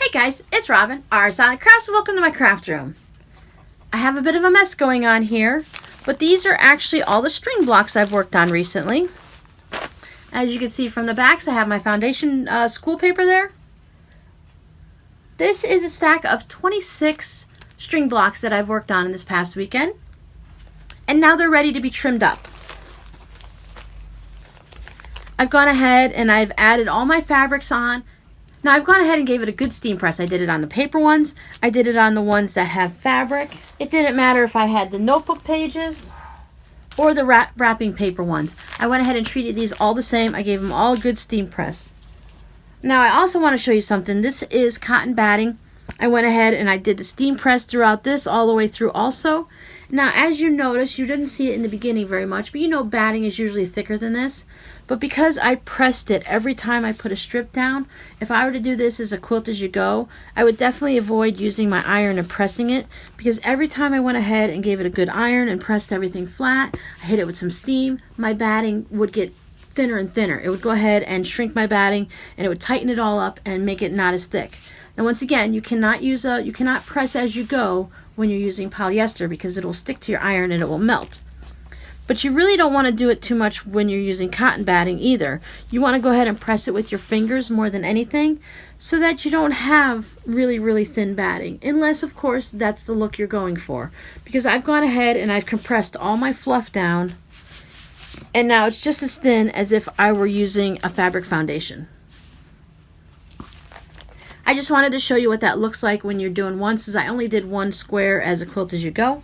Hey guys, it's Robin, RsIslandCrafts. Welcome to my craft room. I have a bit of a mess going on here, but these are actually all the string blocks I've worked on recently. As you can see from the backs, I have my foundation school paper there. This is a stack of 26 string blocks that I've worked on in this past weekend. And now they're ready to be trimmed up. I've gone ahead and I've added all my fabrics on. Now I've gone ahead and gave it a good steam press. I did it on the paper ones. I did it on the ones that have fabric. It didn't matter if I had the notebook pages or the wrapping paper ones. I went ahead and treated these all the same. I gave them all a good steam press. Now I also want to show you something. This is cotton batting. I went ahead and I did the steam press throughout this all the way through also. Now as you notice, you didn't see it in the beginning very much, but you know batting is usually thicker than this. But because I pressed it every time I put a strip down, if I were to do this as a quilt as you go, I would definitely avoid using my iron and pressing it, because every time I went ahead and gave it a good iron and pressed everything flat, I hit it with some steam, my batting would get thinner and thinner. It would go ahead and shrink my batting, and it would tighten it all up and make it not as thick. Now once again, you cannot press as you go when you're using polyester, because it will stick to your iron and it will melt. But you really don't want to do it too much when you're using cotton batting either. You want to go ahead and press it with your fingers more than anything, so that you don't have really thin batting, unless of course that's the look you're going for. Because I've gone ahead and I've compressed all my fluff down, and now it's just as thin as if I were using a fabric foundation. I just wanted to show you what that looks like when you're doing one, since I only did one square as a quilt as you go.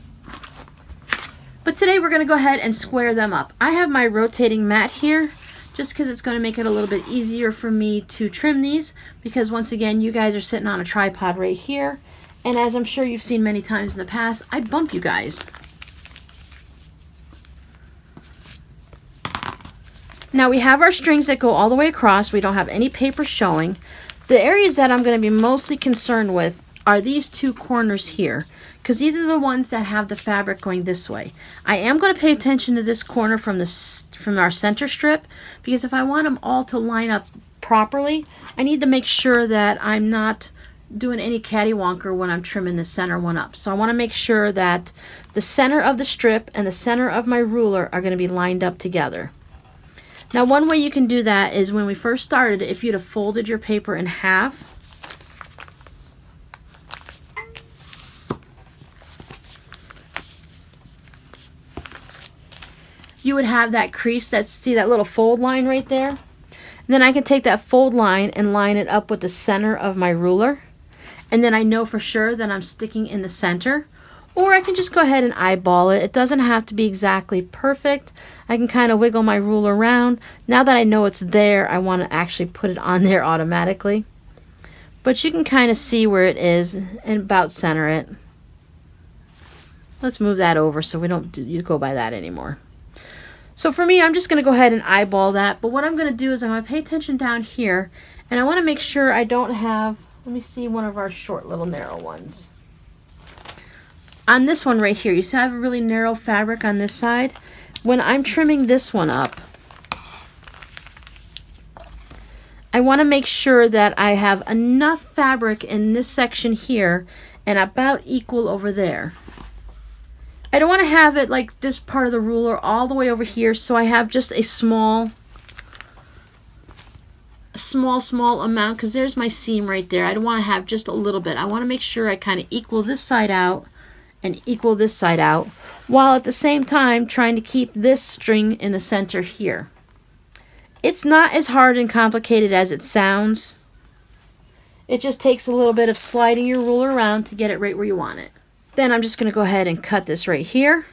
But today we're going to go ahead and square them up. I have my rotating mat here just because it's going to make it a little bit easier for me to trim these, because once again you guys are sitting on a tripod right here, and as I'm sure you've seen many times in the past, I bump you guys. Now we have our strings that go all the way across. We don't have any paper showing. The areas that I'm going to be mostly concerned with are these two corners here, because these are the ones that have the fabric going this way. I am going to pay attention to this corner from our center strip, because if I want them all to line up properly, I need to make sure that I'm not doing any cattywonker when I'm trimming the center one up. So I want to make sure that the center of the strip and the center of my ruler are going to be lined up together. Now one way you can do that is when we first started, if you'd have folded your paper in half, you would have that crease, see that little fold line right there? And then I can take that fold line and line it up with the center of my ruler. And then I know for sure that I'm sticking in the center. Or I can just go ahead and eyeball it. It doesn't have to be exactly perfect. I can kind of wiggle my ruler around. Now that I know it's there, I want to actually put it on there automatically. But you can kind of see where it is and about center it. Let's move that over so we don't go by that anymore. So for me, I'm just going to go ahead and eyeball that. But what I'm going to do is I'm going to pay attention down here, and I want to make sure I don't have, let me see one of our short little narrow ones. On this one right here, you see I have a really narrow fabric on this side. When I'm trimming this one up, I want to make sure that I have enough fabric in this section here and about equal over there. I don't want to have it like this part of the ruler all the way over here, so I have just a small amount, because there's my seam right there. I don't want to have just a little bit. I want to make sure I kind of equal this side out and equal this side out, while at the same time trying to keep this string in the center here. It's not as hard and complicated as it sounds. It just takes a little bit of sliding your ruler around to get it right where you want it. Then I'm just going to go ahead and cut this right here.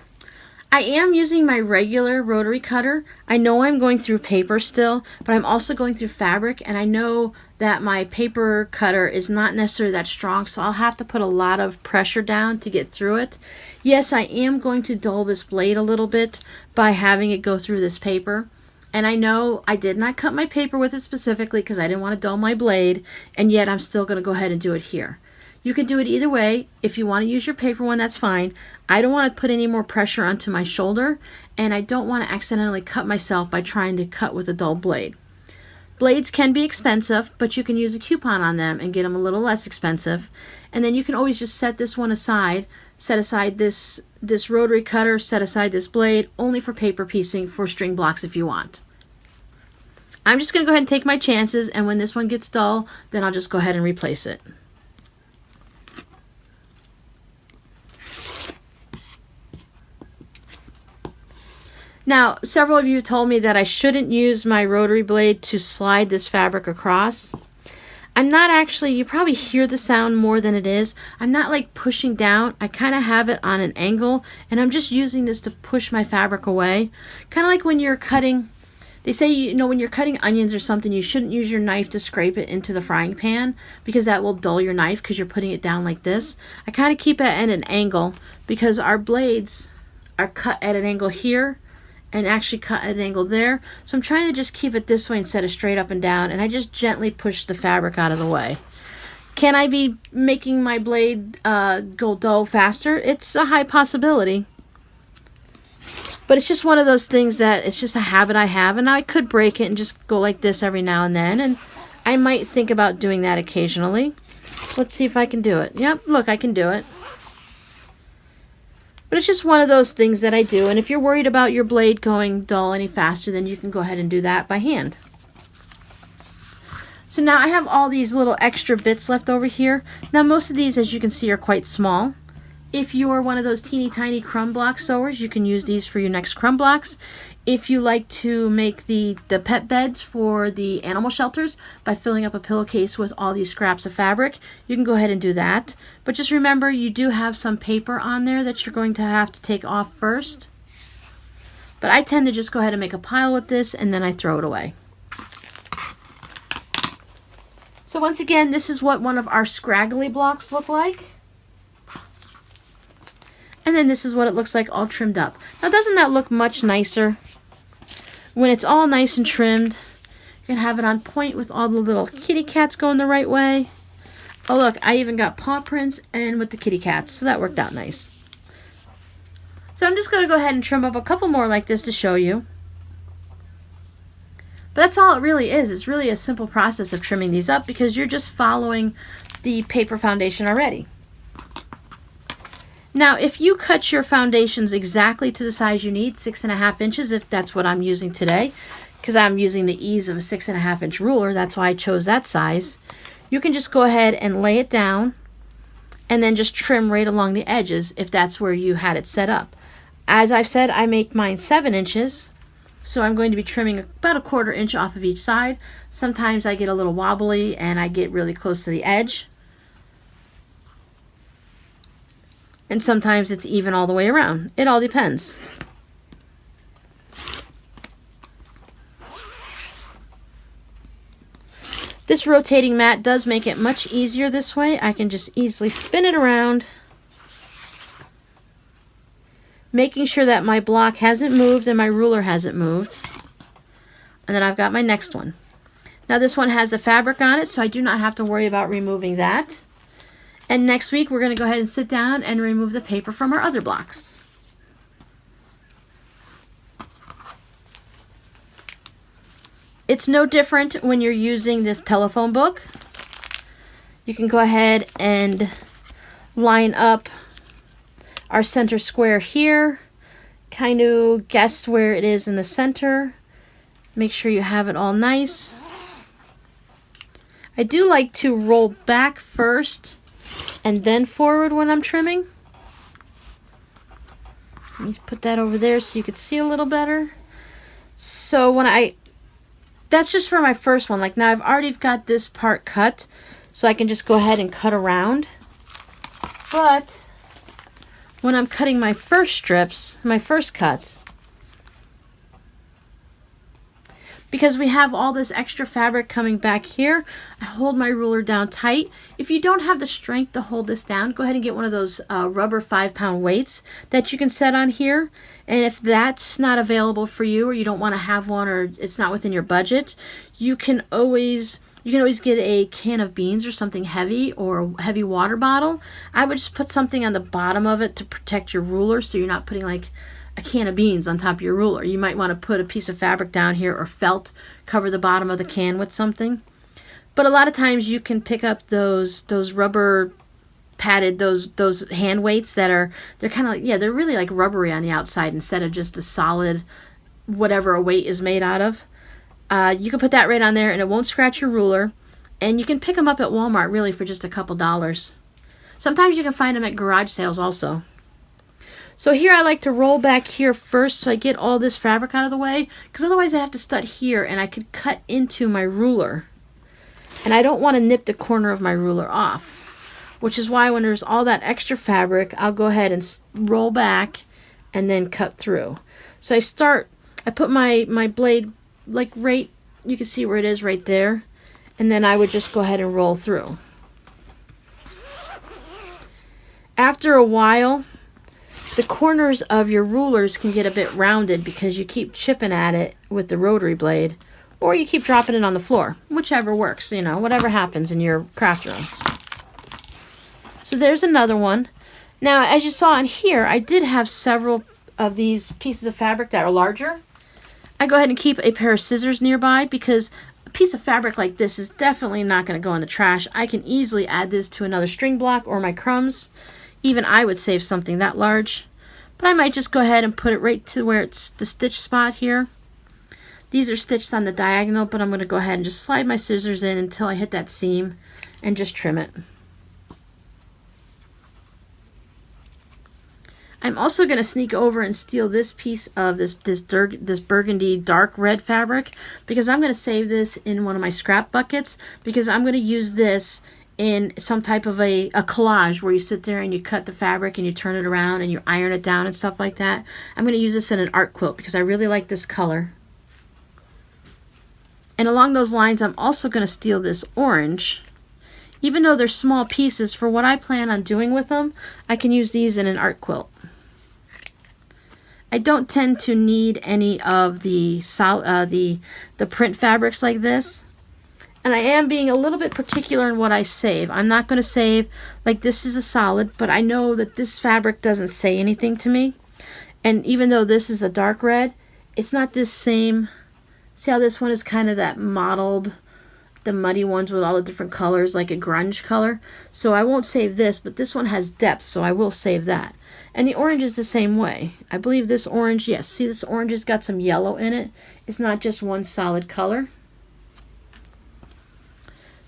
I am using my regular rotary cutter. I know I'm going through paper still, but I'm also going through fabric, and I know that my paper cutter is not necessarily that strong, so I'll have to put a lot of pressure down to get through it. Yes, I am going to dull this blade a little bit by having it go through this paper. And I know I did not cut my paper with it specifically because I didn't want to dull my blade, and yet I'm still going to go ahead and do it here. You can do it either way. If you want to use your paper one, that's fine. I don't want to put any more pressure onto my shoulder, and I don't want to accidentally cut myself by trying to cut with a dull blade. Blades can be expensive, but you can use a coupon on them and get them a little less expensive. And then you can always just set this one aside, set aside this rotary cutter, set aside this blade, only for paper piecing for string blocks if you want. I'm just going to go ahead and take my chances, and when this one gets dull, then I'll just go ahead and replace it. Now, several of you told me that I shouldn't use my rotary blade to slide this fabric across. I'm not actually, you probably hear the sound more than it is. I'm not like pushing down. I kind of have it on an angle, and I'm just using this to push my fabric away. Kind of like when you're cutting, they say, you know, when you're cutting onions or something, you shouldn't use your knife to scrape it into the frying pan because that will dull your knife because you're putting it down like this. I kind of keep it at an angle because our blades are cut at an angle here and actually cut at an angle there. So I'm trying to just keep it this way instead of straight up and down, and I just gently push the fabric out of the way. Can I be making my blade go dull faster? It's a high possibility. But it's just one of those things that it's just a habit I have, and I could break it and just go like this every now and then, and I might think about doing that occasionally. Let's see if I can do it. Yep, look, I can do it. But it's just one of those things that I do, and if you're worried about your blade going dull any faster, then you can go ahead and do that by hand. So now I have all these little extra bits left over here. Now most of these, as you can see, are quite small. If you are one of those teeny tiny crumb block sewers, you can use these for your next crumb blocks. If you like to make the pet beds for the animal shelters by filling up a pillowcase with all these scraps of fabric, you can go ahead and do that. But just remember, you do have some paper on there that you're going to have to take off first. But I tend to just go ahead and make a pile with this, and then I throw it away. So once again, this is what one of our scraggly blocks look like. And then this is what it looks like all trimmed up. Now doesn't that look much nicer? When it's all nice and trimmed, you can have it on point with all the little kitty cats going the right way. Oh look, I even got paw prints and with the kitty cats, so that worked out nice. So I'm just going to go ahead and trim up a couple more like this to show you. But that's all it really is. It's really a simple process of trimming these up because you're just following the paper foundation already. Now, if you cut your foundations exactly to the size you need, 6.5 inches, if that's what I'm using today, because I'm using the ease of a 6.5 inch ruler, that's why I chose that size, you can just go ahead and lay it down and then just trim right along the edges if that's where you had it set up. As I've said, I make mine 7 inches, so I'm going to be trimming about 1/4 inch off of each side. Sometimes I get a little wobbly and I get really close to the edge. And sometimes it's even all the way around. It all depends. This rotating mat does make it much easier this way. I can just easily spin it around, making sure that my block hasn't moved and my ruler hasn't moved. And then I've got my next one. Now this one has a fabric on it, so I do not have to worry about removing that. And next week, we're going to go ahead and sit down and remove the paper from our other blocks. It's no different when you're using the telephone book. You can go ahead and line up our center square here. Kind of guess where it is in the center. Make sure you have it all nice. I do like to roll back first and then forward when I'm trimming. Let me put that over there so you can see a little better. So when that's just for my first one. Like now I've already got this part cut, so I can just go ahead and cut around. But when I'm cutting my first strips, my first cuts, because we have all this extra fabric coming back here, I hold my ruler down tight. If you don't have the strength to hold this down, go ahead and get one of those rubber 5-pound weights that you can set on here. And if that's not available for you, or you don't want to have one, or it's not within your budget, you can always get a can of beans or something heavy, or a heavy water bottle. I would just put something on the bottom of it to protect your ruler so you're not putting like a can of beans on top of your ruler. You might want to put a piece of fabric down here or felt, cover the bottom of the can with something. But a lot of times you can pick up those rubber padded, those hand weights that they're kind of like, yeah, they're really like rubbery on the outside instead of just a solid whatever a weight is made out of. You can put that right on there and it won't scratch your ruler. And you can pick them up at Walmart really for just a couple dollars. Sometimes you can find them at garage sales also. So here I like to roll back here first so I get all this fabric out of the way, because otherwise I have to stud here and I could cut into my ruler. And I don't want to nip the corner of my ruler off, which is why when there's all that extra fabric, I'll go ahead and roll back and then cut through. So I put my blade like right, you can see where it is right there, and then I would just go ahead and roll through. After a while, the corners of your rulers can get a bit rounded because you keep chipping at it with the rotary blade, or you keep dropping it on the floor, whichever works, you know, whatever happens in your craft room. So there's another one. Now, as you saw in here, I did have several of these pieces of fabric that are larger. I go ahead and keep a pair of scissors nearby because a piece of fabric like this is definitely not going to go in the trash. I can easily add this to another string block or my crumbs. Even I would save something that large. But I might just go ahead and put it right to where it's the stitch spot here. These are stitched on the diagonal, but I'm going to go ahead and just slide my scissors in until I hit that seam and just trim it. I'm also going to sneak over and steal this piece of this burgundy dark red fabric, because I'm going to save this in one of my scrap buckets, because I'm going to use this in some type of a collage where you sit there and you cut the fabric and you turn it around and you iron it down and stuff like that. I'm going to use this in an art quilt because I really like this color. And along those lines, I'm also going to steal this orange. Even though they're small pieces, for what I plan on doing with them, I can use these in an art quilt. I don't tend to need any of the print fabrics like this. And I am being a little bit particular in what I save. I'm not going to save, like this is a solid, but I know that this fabric doesn't say anything to me. And even though this is a dark red, it's not this same. See how this one is kind of that mottled, the muddy ones with all the different colors, like a grunge color. So I won't save this, but this one has depth, so I will save that. And the orange is the same way. I believe this orange, yes, see this orange has got some yellow in it. It's not just one solid color.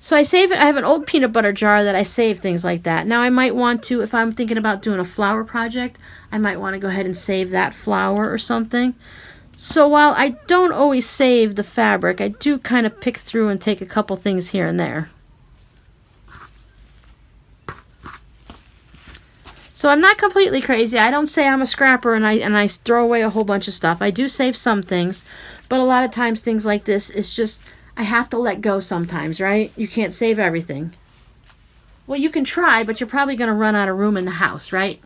So I save it. I have an old peanut butter jar that I save things like that. Now I might want to, if I'm thinking about doing a flower project, I might want to go ahead and save that flower or something. So while I don't always save the fabric, I do kind of pick through and take a couple things here and there. So I'm not completely crazy. I don't say I'm a scrapper and I throw away a whole bunch of stuff. I do save some things, but a lot of times things like this, it's just, I have to let go sometimes, right? You can't save everything. Well, you can try, but you're probably going to run out of room in the house, right?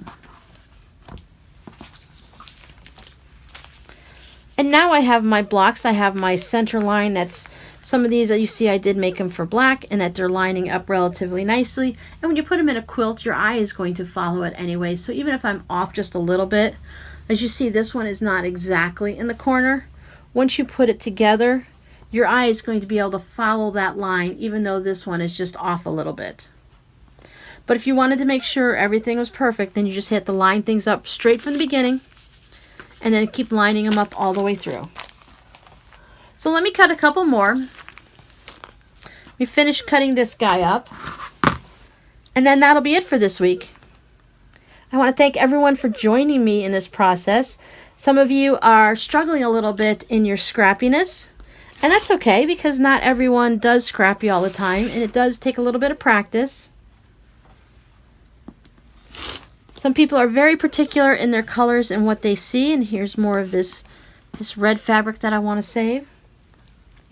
And now I have my blocks. I have my center line. That's some of these that you see I did make them for black, and that they're lining up relatively nicely. And when you put them in a quilt, your eye is going to follow it anyway. So even if I'm off just a little bit, as you see, this one is not exactly in the corner. Once you put it together, your eye is going to be able to follow that line, even though this one is just off a little bit. But if you wanted to make sure everything was perfect, then you just have to line things up straight from the beginning, and then keep lining them up all the way through. So let me cut a couple more. We finished cutting this guy up, and then that'll be it for this week. I want to thank everyone for joining me in this process. Some of you are struggling a little bit in your scrappiness, and that's okay, because not everyone does scrappy all the time, and it does take a little bit of practice. Some people are very particular in their colors and what they see, and here's more of this red fabric that I want to save.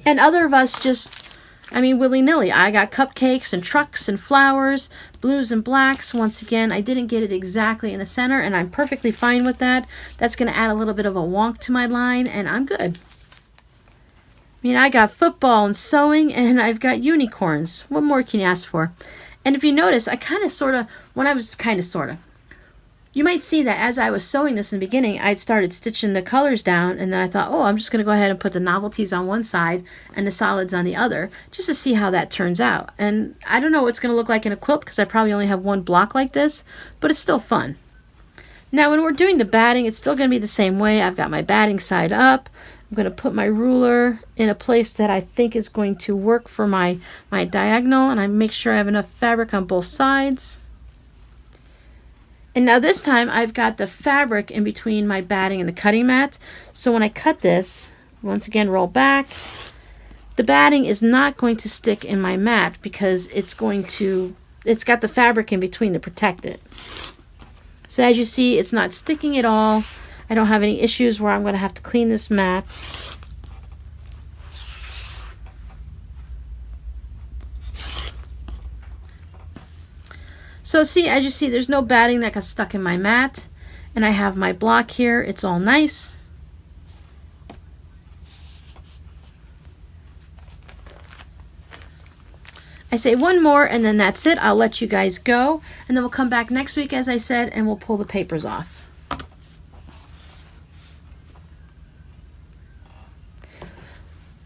And other of us just, willy-nilly. I got cupcakes and trucks and flowers, blues and blacks. Once again, I didn't get it exactly in the center, and I'm perfectly fine with that. That's going to add a little bit of a wonk to my line, and I'm good. I got football and sewing, and I've got unicorns. What more can you ask for? And if you notice, I You might see that as I was sewing this in the beginning, I'd started stitching the colors down, and then I thought, oh, I'm just going to go ahead and put the novelties on one side and the solids on the other, just to see how that turns out. And I don't know what it's going to look like in a quilt, because I probably only have one block like this, but it's still fun. Now when we're doing the batting, it's still going to be the same way. I've got my batting side up. I'm going to put my ruler in a place that I think is going to work for my diagonal, and I make sure I have enough fabric on both sides. And now this time I've got the fabric in between my batting and the cutting mat. So when I cut this, once again roll back, the batting is not going to stick in my mat because it's got the fabric in between to protect it. So as you see, it's not sticking at all. I don't have any issues where I'm going to have to clean this mat. So see, as you see, there's no batting that got stuck in my mat. And I have my block here. It's all nice. I say one more and then that's it. I'll let you guys go. And then we'll come back next week, as I said, and we'll pull the papers off.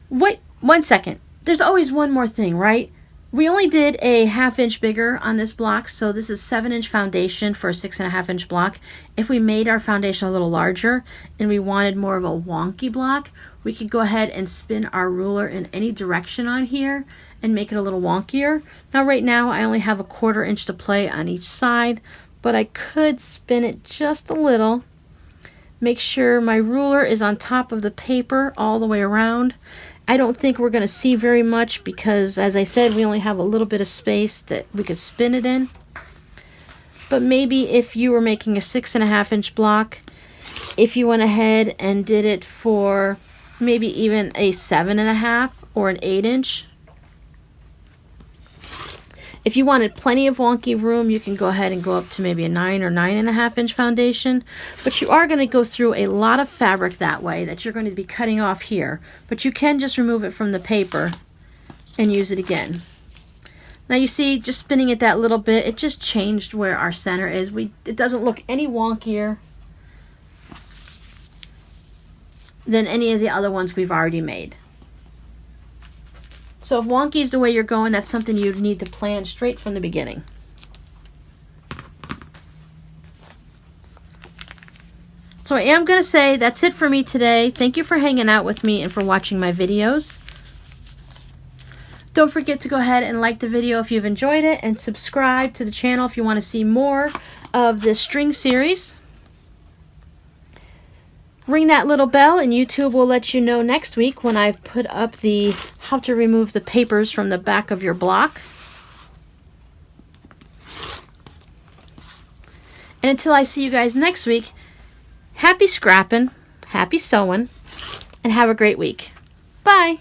Wait 1 second. There's always one more thing, right? We only did a 1/2 inch bigger on this block, so this is 7-inch foundation for a 6.5 inch block. If we made our foundation a little larger and we wanted more of a wonky block, we could go ahead and spin our ruler in any direction on here and make it a little wonkier. Now right now I only have a 1/4 inch to play on each side, but I could spin it just a little. Make sure my ruler is on top of the paper all the way around. I don't think we're going to see very much because, as I said, we only have a little bit of space that we could spin it in. But maybe if you were making a 6.5 inch block, if you went ahead and did it for maybe even a 7.5 or an 8 inch. If you wanted plenty of wonky room, you can go ahead and go up to maybe a 9 or 9.5 inch foundation. But you are going to go through a lot of fabric that way that you're going to be cutting off here. But you can just remove it from the paper and use it again. Now you see, just spinning it that little bit, it just changed where our center is. It doesn't look any wonkier than any of the other ones we've already made. So if wonky is the way you're going, that's something you need to plan straight from the beginning. So I am going to say that's it for me today. Thank you for hanging out with me and for watching my videos. Don't forget to go ahead and like the video if you've enjoyed it, and subscribe to the channel if you want to see more of this string series. Ring that little bell and YouTube will let you know next week when I've put up the how to remove the papers from the back of your block. And until I see you guys next week, happy scrapping, happy sewing, and have a great week. Bye!